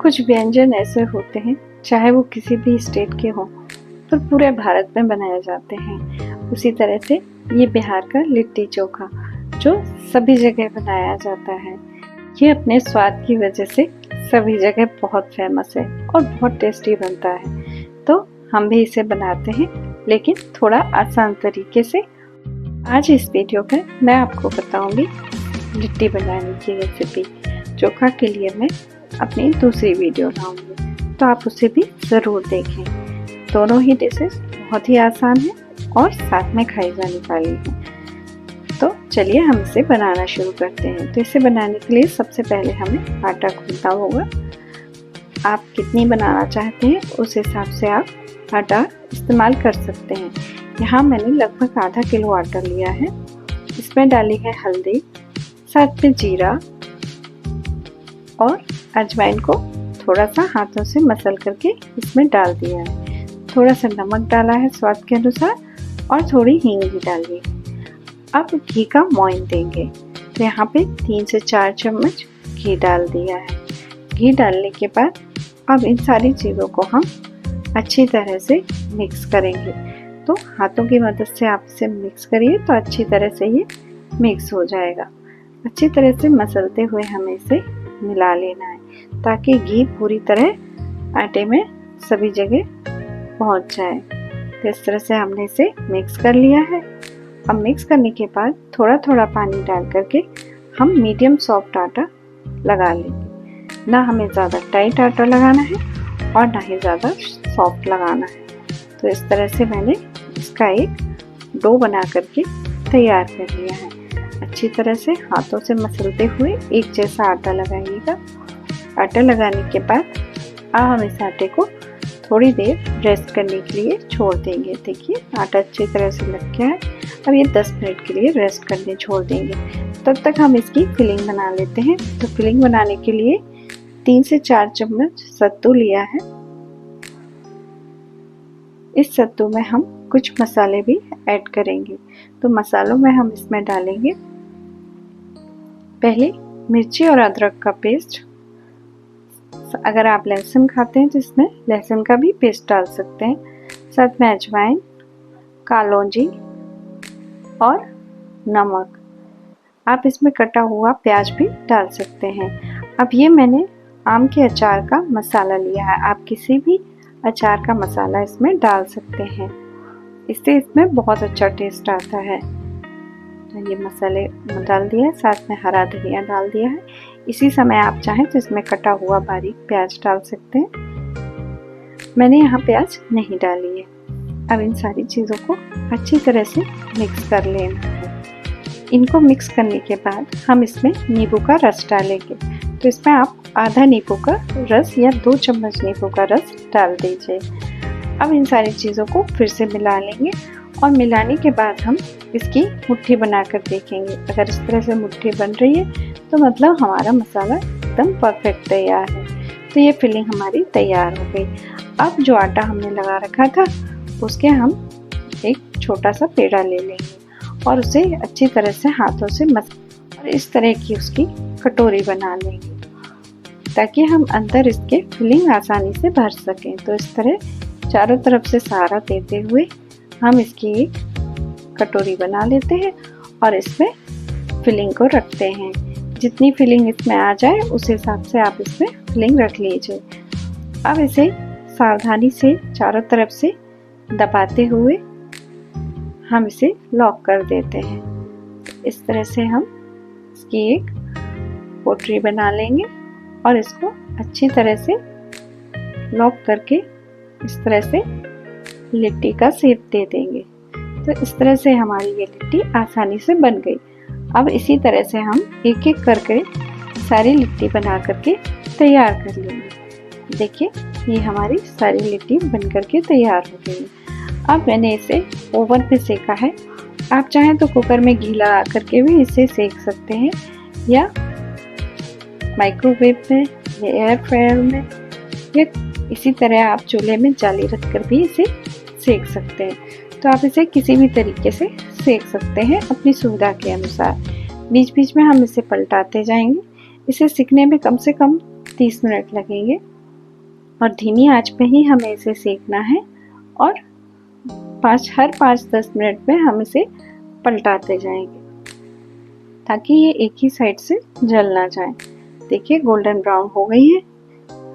कुछ व्यंजन ऐसे होते हैं, चाहे वो किसी भी स्टेट के हों, पर पूरे भारत में बनाए जाते हैं। उसी तरह से ये बिहार का लिट्टी चोखा जो सभी जगह बनाया जाता है, ये अपने स्वाद की वजह से सभी जगह बहुत फेमस है और बहुत टेस्टी बनता है। तो हम भी इसे बनाते हैं, लेकिन थोड़ा आसान तरीके से। आज इस वीडियो में मैं आपको बताऊंगी लिट्टी बनाने की रेसिपी। चोखा के लिए मैं अपनी दूसरी वीडियो लाऊंगी, तो आप उसे भी ज़रूर देखें। दोनों ही डिशेस बहुत ही आसान हैं और साथ में खाई जाने वाली हैं। तो चलिए हम इसे बनाना शुरू करते हैं। तो इसे बनाने के लिए सबसे पहले हमें आटा गूंथना होगा। आप कितनी बनाना चाहते हैं उस हिसाब से आप आटा इस्तेमाल कर सकते हैं। यहाँ मैंने लगभग आधा किलो आटा लिया है। इसमें डाली है हल्दी, साथ में जीरा और अजवाइन को थोड़ा सा हाथों से मसल करके इसमें डाल दिया है। थोड़ा सा नमक डाला है स्वाद के अनुसार और थोड़ी हींग भी डाली है। अब घी का मोइन देंगे, तो यहाँ पे 3 से 4 चम्मच घी डाल दिया है। घी डालने के बाद अब इन सारी चीज़ों को हम अच्छी तरह से मिक्स करेंगे। तो हाथों की मदद से आप इसे मिक्स करिए तो अच्छी तरह से ये मिक्स हो जाएगा। अच्छी तरह से मसलते हुए हमें इसे मिला लेना है ताकि घी पूरी तरह आटे में सभी जगह पहुंच जाए। तो इस तरह से हमने इसे मिक्स कर लिया है। अब मिक्स करने के बाद थोड़ा थोड़ा पानी डाल करके हम मीडियम सॉफ्ट आटा लगा लेंगे। ना हमें ज़्यादा टाइट आटा लगाना है और ना ही ज़्यादा सॉफ्ट लगाना है। तो इस तरह से मैंने इसका एक डो बना करके तैयार कर लिया है। अच्छी तरह से हाथों से मसलते हुए एक जैसा आटा लगाइएगा। आटा लगाने के बाद अब हम इस आटे को थोड़ी देर रेस्ट करने के लिए छोड़ देंगे। देखिए आटा अच्छी तरह से लग गया है। अब ये 10 मिनट के लिए रेस्ट करने छोड़ देंगे। तब तक हम इसकी फिलिंग बना लेते हैं। तो फिलिंग बनाने के लिए 3 से 4 चम्मच सत्तू लिया है। इस सत्तू में हम कुछ मसाले भी ऐड करेंगे। तो मसालों में हम इसमें डालेंगे पहले मिर्ची और अदरक का पेस्ट। अगर आप लहसुन खाते हैं तो इसमें लहसुन का भी पेस्ट डाल सकते हैं। साथ में अजवाइन, कालौंजी और नमक। आप इसमें कटा हुआ प्याज भी डाल सकते हैं। अब ये मैंने आम के अचार का मसाला लिया है। आप किसी भी अचार का मसाला इसमें डाल सकते हैं, इससे इसमें बहुत अच्छा टेस्ट आता है। तो ये मसाले डाल दिया है, साथ में हरा धनिया डाल दिया है। इसी समय आप चाहें तो इसमें कटा हुआ बारीक प्याज डाल सकते हैं। मैंने यहाँ प्याज नहीं डाली है। अब इन सारी चीज़ों को अच्छी तरह से मिक्स कर लेना है। इनको मिक्स करने के बाद हम इसमें नींबू का रस डालेंगे। तो इसमें आप आधा नींबू का रस या 2 चम्मच नींबू का रस डाल दीजिए। अब इन सारी चीज़ों को फिर से मिला लेंगे और मिलाने के बाद हम इसकी मुट्ठी बनाकर देखेंगे। अगर इस तरह से मुट्ठी बन रही है तो मतलब हमारा मसाला एकदम परफेक्ट तैयार है। तो ये फिलिंग हमारी तैयार हो गई। अब जो आटा हमने लगा रखा था उसके हम एक छोटा सा पेड़ा ले लेंगे और उसे अच्छी तरह से हाथों से और इस तरह की उसकी कटोरी बना लेंगे ताकि हम अंदर इसके फिलिंग आसानी से भर सकें। तो इस तरह चारों तरफ से सहारा देते हुए हम इसकी एक कटोरी बना लेते हैं और इसमें फिलिंग को रखते हैं। जितनी फिलिंग इसमें आ जाए उस हिसाब से आप इसमें फिलिंग रख लीजिए। अब इसे सावधानी से चारों तरफ से दबाते हुए हम इसे लॉक कर देते हैं। इस तरह से हम इसकी एक पोटली बना लेंगे और इसको अच्छी तरह से लॉक करके इस तरह से लिट्टी का शेप दे देंगे। तो इस तरह से हमारी ये लिट्टी आसानी से बन गई। अब इसी तरह से हम एक एक करके सारी लिट्टी बना करके तैयार कर लेंगे। देखिए ये हमारी सारी लिट्टी बन करके तैयार हो गई। अब मैंने इसे ओवन पे सेका है। आप चाहें तो कुकर में घी लगा करके भी इसे सेक सकते हैं या माइक्रोवेव में या एयर फ्रायर में या इसी तरह आप चूल्हे में जाली रख कर भी इसे सेक सकते हैं। तो आप इसे किसी भी तरीके से सेक सकते हैं अपनी सुविधा के अनुसार। बीच बीच में हम इसे पलटाते जाएंगे। इसे सिकने में कम से कम 30 मिनट लगेंगे। और धीमी आंच पे ही हमें इसे सेकना है और हर 5-10 मिनट में हम इसे पलटाते जाएंगे ताकि ये एक ही साइड से जल ना जाए। देखिए गोल्डन ब्राउन हो गई है।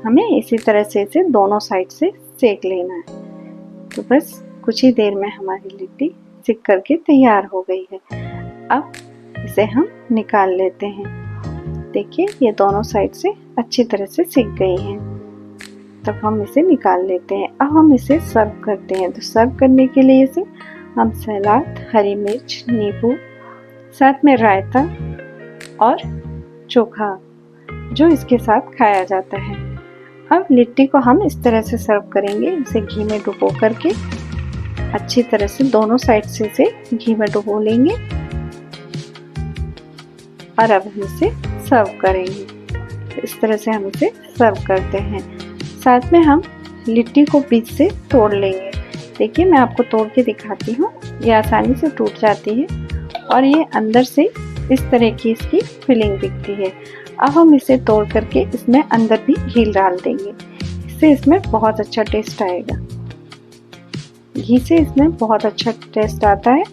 हमें इसी तरह से इसे दोनों साइड से सेक लेना है। तो बस कुछ ही देर में हमारी लिट्टी सिक करके तैयार हो गई है। अब इसे हम निकाल लेते हैं। देखिए ये दोनों साइड से अच्छी तरह से सिक गई हैं। तब हम इसे निकाल लेते हैं। अब हम इसे सर्व करते हैं। तो सर्व करने के लिए इसे हम सलाद, हरी मिर्च, नींबू, साथ में रायता और चोखा जो इसके साथ खाया जाता है। अब लिट्टी को हम इस तरह से सर्व करेंगे। इसे घी में डुबो करके अच्छी तरह से दोनों साइड से इसे घी में डुबो लेंगे और अब हम इसे सर्व करेंगे। इस तरह से हम इसे सर्व करते हैं। साथ में हम लिट्टी को बीच से तोड़ लेंगे। देखिए मैं आपको तोड़ के दिखाती हूँ। ये आसानी से टूट जाती है और ये अंदर से इस तरह की इसकी फिलिंग दिखती है। अब हम इसे तोड़ करके इसमें अंदर भी घी डाल देंगे। इससे इसमें बहुत अच्छा टेस्ट आएगा। घी से इसमें बहुत अच्छा टेस्ट आता है।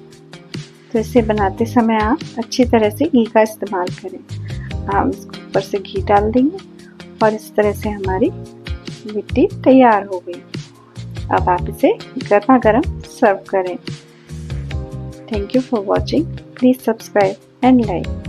तो इसे बनाते समय आप अच्छी तरह से घी का इस्तेमाल करें। हम इसको ऊपर से घी डाल देंगे और इस तरह से हमारी लिट्टी तैयार हो गई। अब आप इसे गर्मा गर्म सर्व करें। Thank you for watching. Please subscribe and like.